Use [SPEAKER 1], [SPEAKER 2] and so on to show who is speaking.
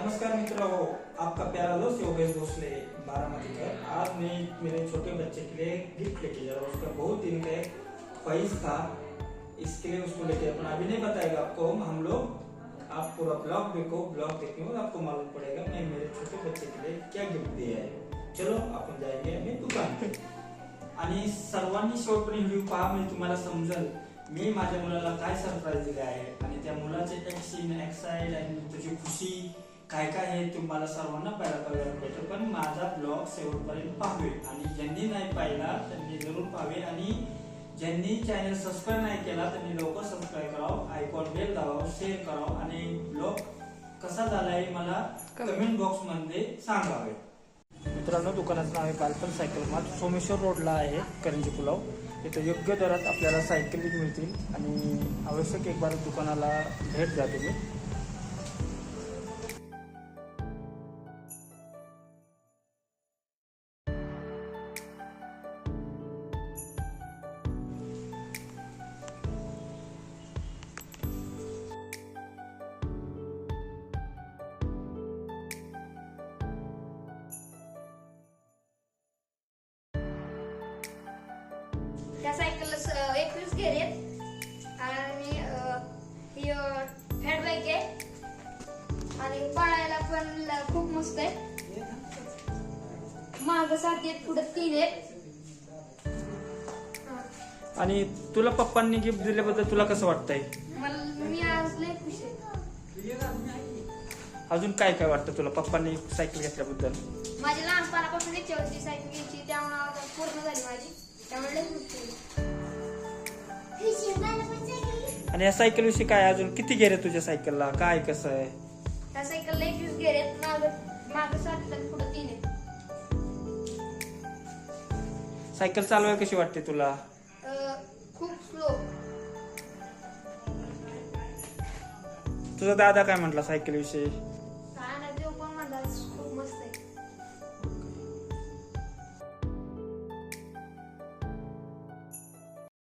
[SPEAKER 1] नमस्कार मित्रों, आपका प्यारा दोस्त योगेश भोसले बारामती का। आज मैं मेरे छोटे बच्चे के लिए गिफ्ट लेके जा रहा हूँ। उसका बहुत दिन का एक ख्वाहिश था, इसके लिए उसको लेके अपन अभी नहीं बताएगा आपको। हम लोग आप पूरा ब्लॉग देखने में आपको मालूम पड़ेगा मैं मेरे छोटे बच्चे के लिए क्या गिफ्ट दिया है। चलो आपण जाएंगे आम्ही दुकान पे आणि सर्वांनी शेवटपर्यंत व्हिडिओ पहा, म्हणजे तुम्हाला समजेल मी माझ्या मुलाला काय सरप्राईज दिले आहे आणि त्या मुलाचे एक्साइड आणि तुझी खुशी काय काय आहे तुम्हाला सर्वांना बघायला भेटेल। पण माझा ब्लॉग शेवटपर्यंत पाहावे आणि ज्यांनी नाही पाहिला त्यांनी जरूर पाहावे आणि ज्यांनी चॅनल सबस्क्राईब नाही केला त्यांनी लवकर सबस्क्राईब करावं, आयकॉन बेल दाबावं, शेअर करावं आणि ब्लॉग कसा झालाय मला कमेंट बॉक्स मध्ये सांगावे। मित्रांनो, दुकानाचं नाव आहे बालपण सायकल मार्ट, सोमेश्वर रोडला आहे, करंजी पुलाव। इथं योग्य दरात आपल्याला सायकली मिळतील आणि आवश्यक एक बार दुकानाला भेट द्या तुम्ही।
[SPEAKER 2] त्या सायकलला 21 गेअर आहेत आणि ही फॅट बाईक आहे आणि पळायला पण खूप मस्त आहे। मागं 7 आहेत, पुढे 3 आहेत।
[SPEAKER 1] आणि तुला पप्पांनी गिफ्ट दिल्याबद्दल तुला कसं वाटतंय?
[SPEAKER 2] मी आज लय खुश आहे।
[SPEAKER 1] अजून काय काय वाटतं तुला पप्पांनी सायकल घेतल्याबद्दल?
[SPEAKER 2] माझी लहानपणापासून इच्छा होती सायकल घ्यायची, त्यामुळे आता पूर्ण झाली माझी, त्यामुळे लय खुश आहे।
[SPEAKER 1] आणि या सायकल विषयी काय, अजून किती गेअर आहे तुझ्या सायकलला, काय कसं आहे?
[SPEAKER 2] त्या सायकलला 21 गेअर आहेत, मागं 7 आणि पुढे 3 आहेत।
[SPEAKER 1] सायकल चालवायला कशी वाटते तुला?
[SPEAKER 2] खूप स्लो।
[SPEAKER 1] तुझा दादा काय म्हटला सायकल विषयी?